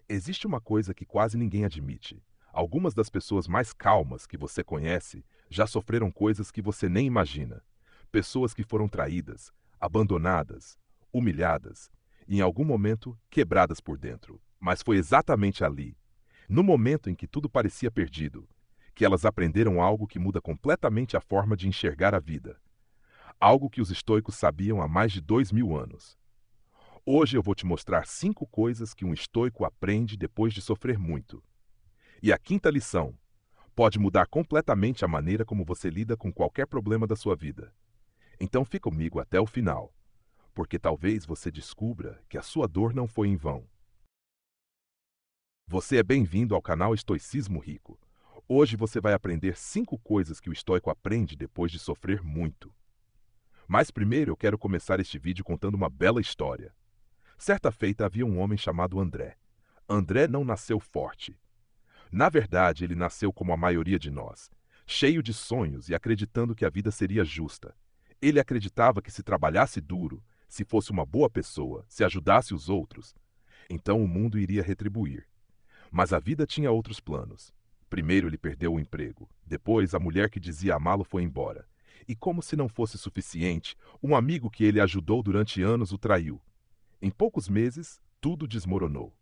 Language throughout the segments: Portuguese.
Existe uma coisa que quase ninguém admite. Algumas das pessoas mais calmas que você conhece já sofreram coisas que você nem imagina. Pessoas que foram traídas, abandonadas, humilhadas e, em algum momento, quebradas por dentro. Mas foi exatamente ali, no momento em que tudo parecia perdido, que elas aprenderam algo que muda completamente a forma de enxergar a vida. Algo que os estoicos sabiam há mais de 2000 anos. Hoje eu vou te mostrar 5 coisas que um estoico aprende depois de sofrer muito. E a quinta lição pode mudar completamente a maneira como você lida com qualquer problema da sua vida. Então fica comigo até o final, porque talvez você descubra que a sua dor não foi em vão. Você é bem-vindo ao canal Estoicismo Rico. Hoje você vai aprender 5 coisas que o estoico aprende depois de sofrer muito. Mas primeiro eu quero começar este vídeo contando uma bela história. Certa feita havia um homem chamado André. André não nasceu forte. Na verdade, ele nasceu como a maioria de nós, cheio de sonhos e acreditando que a vida seria justa. Ele acreditava que se trabalhasse duro, se fosse uma boa pessoa, se ajudasse os outros, então o mundo iria retribuir. Mas a vida tinha outros planos. Primeiro ele perdeu o emprego, depois a mulher que dizia amá-lo foi embora. E como se não fosse suficiente, um amigo que ele ajudou durante anos o traiu. Em poucos meses, tudo desmoronou.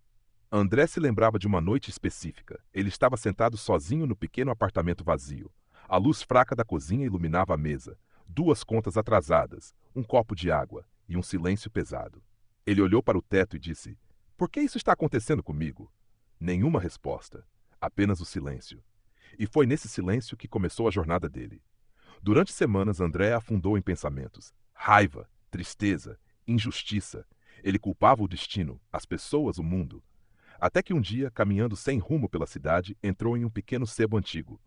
André se lembrava de uma noite específica. Ele estava sentado sozinho no pequeno apartamento vazio. A luz fraca da cozinha iluminava a mesa, 2 contas atrasadas, um copo de água e um silêncio pesado. Ele olhou para o teto e disse: "Por que isso está acontecendo comigo?" Nenhuma resposta, apenas o silêncio. E foi nesse silêncio que começou a jornada dele. Durante semanas, André afundou em pensamentos: raiva, tristeza, injustiça. Ele culpava o destino, as pessoas, o mundo. Até que um dia, caminhando sem rumo pela cidade, entrou em um pequeno sebo antigo.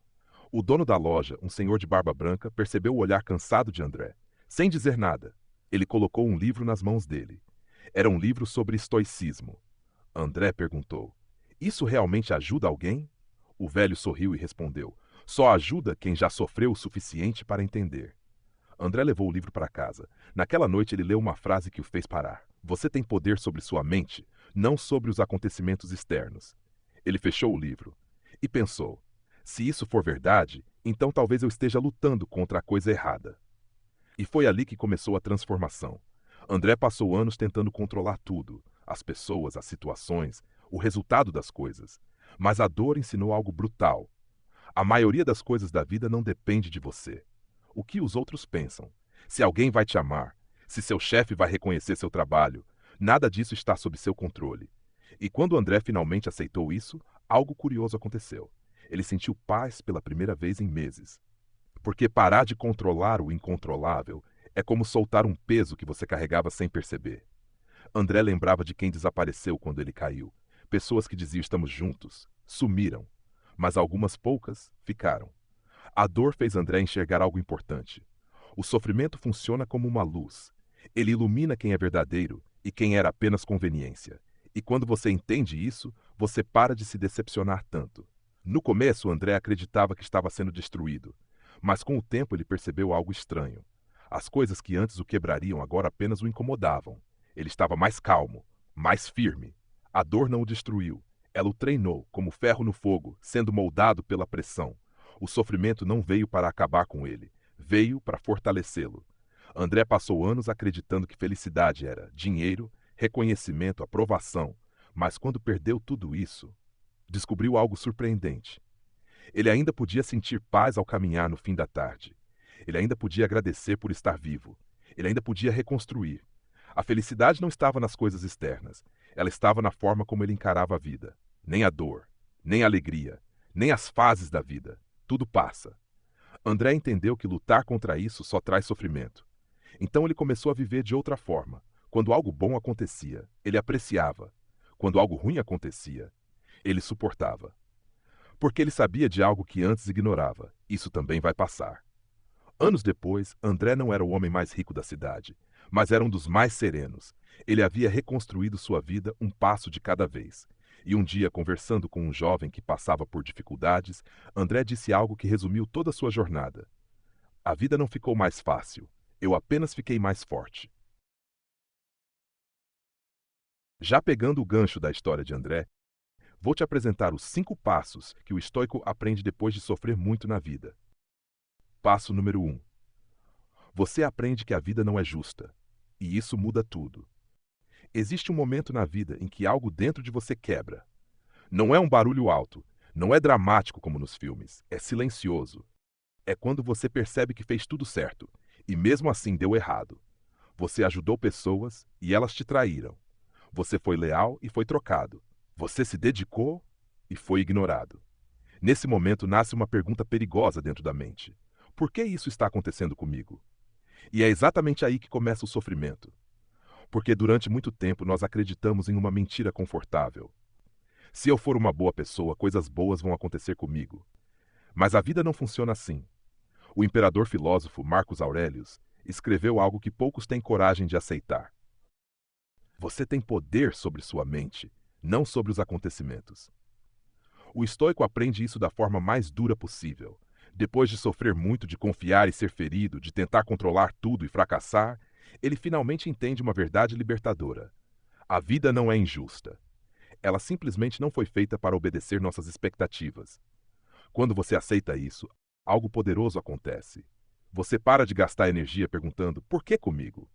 O dono da loja, um senhor de barba branca, percebeu o olhar cansado de André. Sem dizer nada, ele colocou um livro nas mãos dele. Era um livro sobre estoicismo. André perguntou: "Isso realmente ajuda alguém?" O velho sorriu e respondeu: "Só ajuda quem já sofreu o suficiente para entender." André levou o livro para casa. Naquela noite ele leu uma frase que o fez parar: "Você tem poder sobre sua mente, não sobre os acontecimentos externos." Ele fechou o livro e pensou: se isso for verdade, então talvez eu esteja lutando contra a coisa errada. E foi ali que começou a transformação. André passou anos tentando controlar tudo: as pessoas, as situações, o resultado das coisas. Mas a dor ensinou algo brutal. A maioria das coisas da vida não depende de você. O que os outros pensam, se alguém vai te amar, se seu chefe vai reconhecer seu trabalho, nada disso está sob seu controle. E quando André finalmente aceitou isso, algo curioso aconteceu. Ele sentiu paz pela primeira vez em meses. Porque parar de controlar o incontrolável é como soltar um peso que você carregava sem perceber. André lembrava de quem desapareceu quando ele caiu. Pessoas que diziam estamos juntos, sumiram. Mas algumas poucas ficaram. A dor fez André enxergar algo importante. O sofrimento funciona como uma luz. Ele ilumina quem é verdadeiro e quem era apenas conveniência. E quando você entende isso, você para de se decepcionar tanto. No começo, André acreditava que estava sendo destruído. Mas com o tempo ele percebeu algo estranho. As coisas que antes o quebrariam agora apenas o incomodavam. Ele estava mais calmo, mais firme. A dor não o destruiu. Ela o treinou, como ferro no fogo, sendo moldado pela pressão. O sofrimento não veio para acabar com ele, veio para fortalecê-lo. André passou anos acreditando que felicidade era dinheiro, reconhecimento, aprovação. Mas quando perdeu tudo isso, descobriu algo surpreendente. Ele ainda podia sentir paz ao caminhar no fim da tarde. Ele ainda podia agradecer por estar vivo. Ele ainda podia reconstruir. A felicidade não estava nas coisas externas. Ela estava na forma como ele encarava a vida. Nem a dor, nem a alegria, nem as fases da vida. Tudo passa. André entendeu que lutar contra isso só traz sofrimento. Então ele começou a viver de outra forma. Quando algo bom acontecia, ele apreciava. Quando algo ruim acontecia, ele suportava. Porque ele sabia de algo que antes ignorava: isso também vai passar. Anos depois, André não era o homem mais rico da cidade, mas era um dos mais serenos. Ele havia reconstruído sua vida um passo de cada vez. E um dia, conversando com um jovem que passava por dificuldades, André disse algo que resumiu toda a sua jornada: "A vida não ficou mais fácil, eu apenas fiquei mais forte." Já pegando o gancho da história de André, Vou te apresentar os 5 passos que o estoico aprende depois de sofrer muito na vida. Passo número 1. Você aprende que a vida não é justa. E isso muda tudo. Existe um momento na vida em que algo dentro de você quebra. Não é um barulho alto, não é dramático como nos filmes, é silencioso. É quando você percebe que fez tudo certo, e mesmo assim deu errado. Você ajudou pessoas e elas te traíram. Você foi leal e foi trocado. Você se dedicou e foi ignorado. Nesse momento nasce uma pergunta perigosa dentro da mente. Por que isso está acontecendo comigo? E é exatamente aí que começa o sofrimento. Porque durante muito tempo nós acreditamos em uma mentira confortável. Se eu for uma boa pessoa, coisas boas vão acontecer comigo. Mas a vida não funciona assim. O imperador filósofo Marcos Aurelius escreveu algo que poucos têm coragem de aceitar. Você tem poder sobre sua mente, não sobre os acontecimentos. O estoico aprende isso da forma mais dura possível. Depois de sofrer muito, de confiar e ser ferido, de tentar controlar tudo e fracassar, ele finalmente entende uma verdade libertadora. A vida não é injusta. Ela simplesmente não foi feita para obedecer nossas expectativas. Quando você aceita isso, algo poderoso acontece. Você para de gastar energia perguntando por que comigo?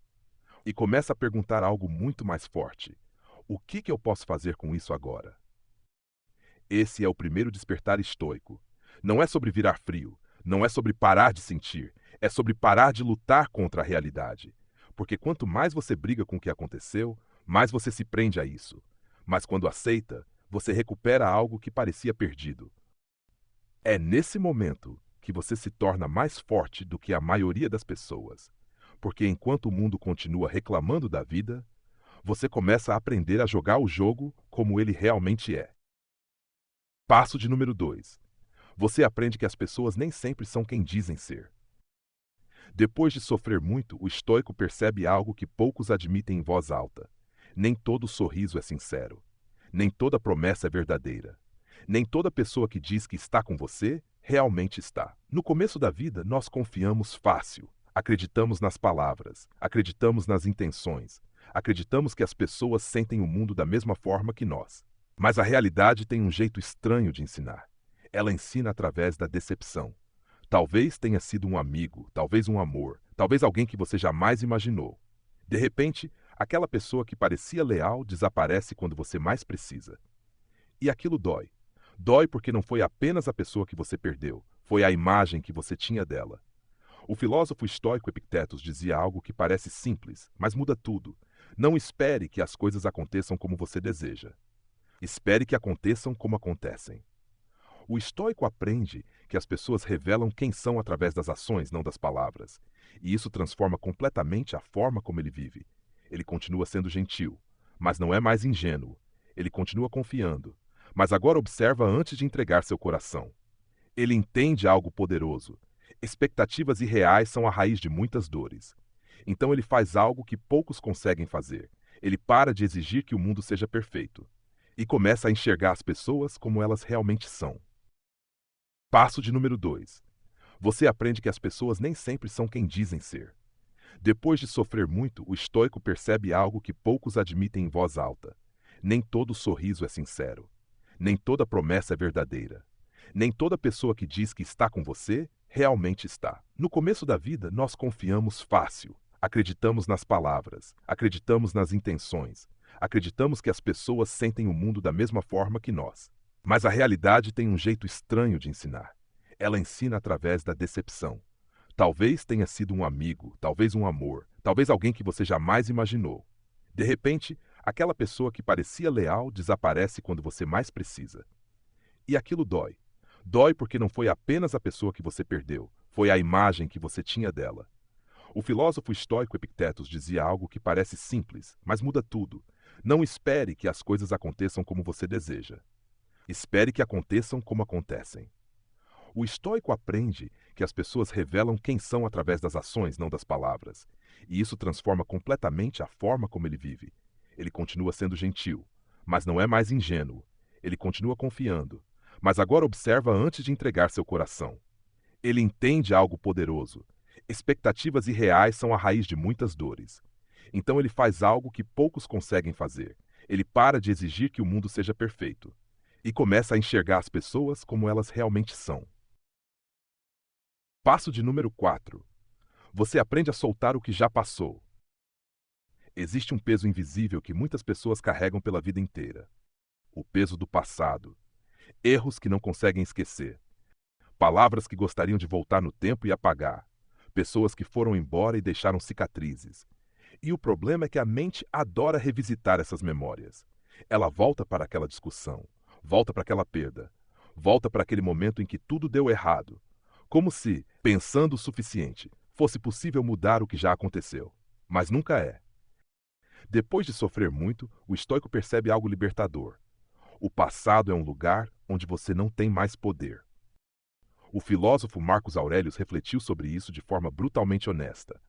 E começa a perguntar algo muito mais forte. O que eu posso fazer com isso agora? Esse é o primeiro despertar estoico. Não é sobre virar frio, não é sobre parar de sentir, é sobre parar de lutar contra a realidade. Porque quanto mais você briga com o que aconteceu, mais você se prende a isso. Mas quando aceita, você recupera algo que parecia perdido. É nesse momento que você se torna mais forte do que a maioria das pessoas. Porque enquanto o mundo continua reclamando da vida, você começa a aprender a jogar o jogo como ele realmente é. Passo de número 2. Você aprende que as pessoas nem sempre são quem dizem ser. Depois de sofrer muito, o estoico percebe algo que poucos admitem em voz alta. Nem todo sorriso é sincero. Nem toda promessa é verdadeira. Nem toda pessoa que diz que está com você, realmente está. No começo da vida, nós confiamos fácil. Acreditamos nas palavras, acreditamos nas intenções, acreditamos que as pessoas sentem o mundo da mesma forma que nós. Mas a realidade tem um jeito estranho de ensinar. Ela ensina através da decepção. Talvez tenha sido um amigo, talvez um amor, talvez alguém que você jamais imaginou. De repente, aquela pessoa que parecia leal desaparece quando você mais precisa. E aquilo dói. Dói porque não foi apenas a pessoa que você perdeu, foi a imagem que você tinha dela. O filósofo estoico Epictetus dizia algo que parece simples, mas muda tudo. Não espere que as coisas aconteçam como você deseja. Espere que aconteçam como acontecem. O estoico aprende que as pessoas revelam quem são através das ações, não das palavras. E isso transforma completamente a forma como ele vive. Ele continua sendo gentil, mas não é mais ingênuo. Ele continua confiando, mas agora observa antes de entregar seu coração. Ele entende algo poderoso. Expectativas irreais são a raiz de muitas dores. Então ele faz algo que poucos conseguem fazer. Ele para de exigir que o mundo seja perfeito e começa a enxergar as pessoas como elas realmente são. Passo de número 2. Você aprende que as pessoas nem sempre são quem dizem ser. Depois de sofrer muito, o estoico percebe algo que poucos admitem em voz alta. Nem todo sorriso é sincero. Nem toda promessa é verdadeira. Nem toda pessoa que diz que está com você, realmente está. No começo da vida, nós confiamos fácil. Acreditamos nas palavras, acreditamos nas intenções, acreditamos que as pessoas sentem o mundo da mesma forma que nós. Mas a realidade tem um jeito estranho de ensinar. Ela ensina através da decepção. Talvez tenha sido um amigo, talvez um amor, talvez alguém que você jamais imaginou. De repente, aquela pessoa que parecia leal desaparece quando você mais precisa. E aquilo dói. Dói porque não foi apenas a pessoa que você perdeu, foi a imagem que você tinha dela. O filósofo estoico Epictetus dizia algo que parece simples, mas muda tudo. Não espere que as coisas aconteçam como você deseja. Espere que aconteçam como acontecem. O estoico aprende que as pessoas revelam quem são através das ações, não das palavras. E isso transforma completamente a forma como ele vive. Ele continua sendo gentil, mas não é mais ingênuo. Ele continua confiando, mas agora observa antes de entregar seu coração. Ele entende algo poderoso. Expectativas irreais são a raiz de muitas dores. Então ele faz algo que poucos conseguem fazer. Ele para de exigir que o mundo seja perfeito e começa a enxergar as pessoas como elas realmente são. Passo de número 4. Você aprende a soltar o que já passou. Existe um peso invisível que muitas pessoas carregam pela vida inteira. O peso do passado. Erros que não conseguem esquecer. Palavras que gostariam de voltar no tempo e apagar. Pessoas que foram embora e deixaram cicatrizes. E o problema é que a mente adora revisitar essas memórias. Ela volta para aquela discussão, volta para aquela perda, volta para aquele momento em que tudo deu errado. Como se, pensando o suficiente, fosse possível mudar o que já aconteceu. Mas nunca é. Depois de sofrer muito, o estoico percebe algo libertador. O passado é um lugar onde você não tem mais poder. O filósofo Marcos Aurelius refletiu sobre isso de forma brutalmente honesta.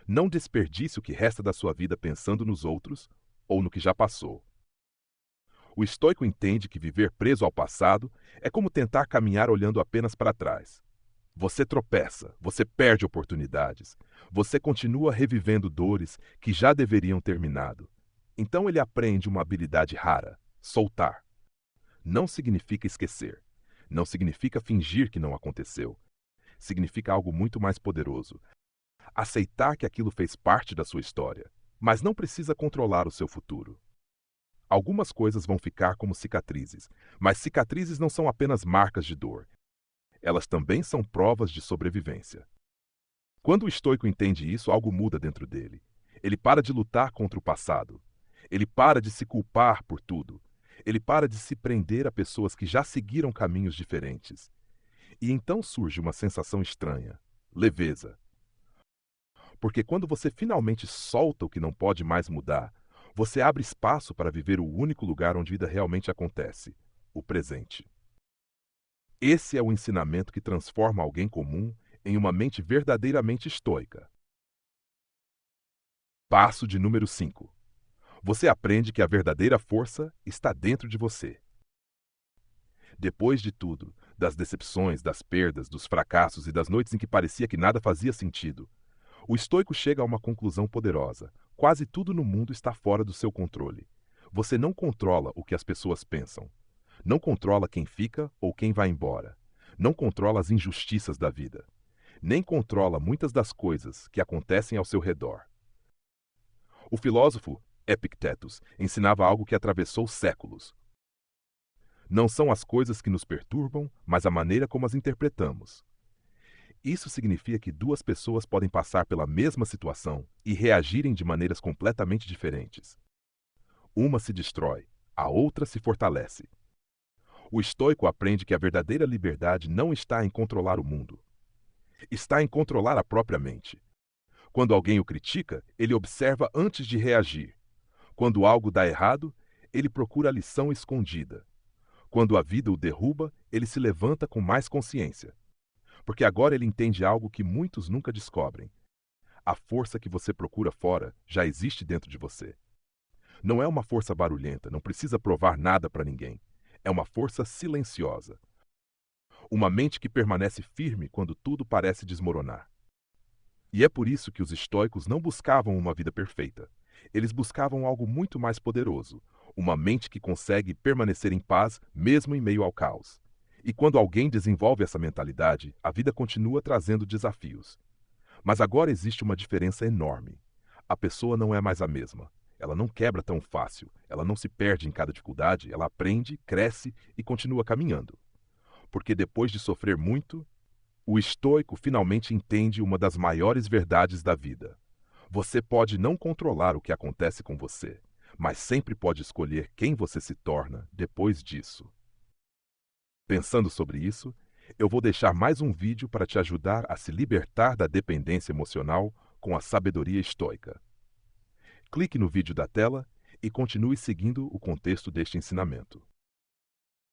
Não desperdice o que resta da sua vida pensando nos outros ou no que já passou. O estoico entende que viver preso ao passado é como tentar caminhar olhando apenas para trás. Você tropeça, você perde oportunidades, você continua revivendo dores que já deveriam terminado. Então ele aprende uma habilidade rara: soltar. Não significa esquecer. Não significa fingir que não aconteceu. Significa algo muito mais poderoso. Aceitar que aquilo fez parte da sua história, mas não precisa controlar o seu futuro. Algumas coisas vão ficar como cicatrizes, mas cicatrizes não são apenas marcas de dor. Elas também são provas de sobrevivência. Quando o estoico entende isso, algo muda dentro dele. Ele para de lutar contra o passado. Ele para de se culpar por tudo. Ele para de se prender a pessoas que já seguiram caminhos diferentes. E então surge uma sensação estranha: leveza. Porque quando você finalmente solta o que não pode mais mudar, você abre espaço para viver o único lugar onde a vida realmente acontece: o presente. Esse é o ensinamento que transforma alguém comum em uma mente verdadeiramente estoica. Passo de número 5. Você aprende que a verdadeira força está dentro de você. Depois de tudo, das decepções, das perdas, dos fracassos e das noites em que parecia que nada fazia sentido, o estoico chega a uma conclusão poderosa: quase tudo no mundo está fora do seu controle. Você não controla o que as pessoas pensam. Não controla quem fica ou quem vai embora. Não controla as injustiças da vida. Nem controla muitas das coisas que acontecem ao seu redor. O filósofo Epictetus ensinava algo que atravessou séculos. Não são as coisas que nos perturbam, mas a maneira como as interpretamos. Isso significa que duas pessoas podem passar pela mesma situação e reagirem de maneiras completamente diferentes. Uma se destrói, a outra se fortalece. O estoico aprende que a verdadeira liberdade não está em controlar o mundo. Está em controlar a própria mente. Quando alguém o critica, ele observa antes de reagir. Quando algo dá errado, ele procura a lição escondida. Quando a vida o derruba, ele se levanta com mais consciência. Porque agora ele entende algo que muitos nunca descobrem. A força que você procura fora já existe dentro de você. Não é uma força barulhenta, não precisa provar nada para ninguém. É uma força silenciosa. Uma mente que permanece firme quando tudo parece desmoronar. E é por isso que os estoicos não buscavam uma vida perfeita. Eles buscavam algo muito mais poderoso, uma mente que consegue permanecer em paz mesmo em meio ao caos. E quando alguém desenvolve essa mentalidade, a vida continua trazendo desafios. Mas agora existe uma diferença enorme. A pessoa não é mais a mesma. Ela não quebra tão fácil, ela não se perde em cada dificuldade, ela aprende, cresce e continua caminhando. Porque depois de sofrer muito, o estoico finalmente entende uma das maiores verdades da vida. Você pode não controlar o que acontece com você, mas sempre pode escolher quem você se torna depois disso. Pensando sobre isso, eu vou deixar mais um vídeo para te ajudar a se libertar da dependência emocional com a sabedoria estoica. Clique no vídeo da tela e continue seguindo o contexto deste ensinamento.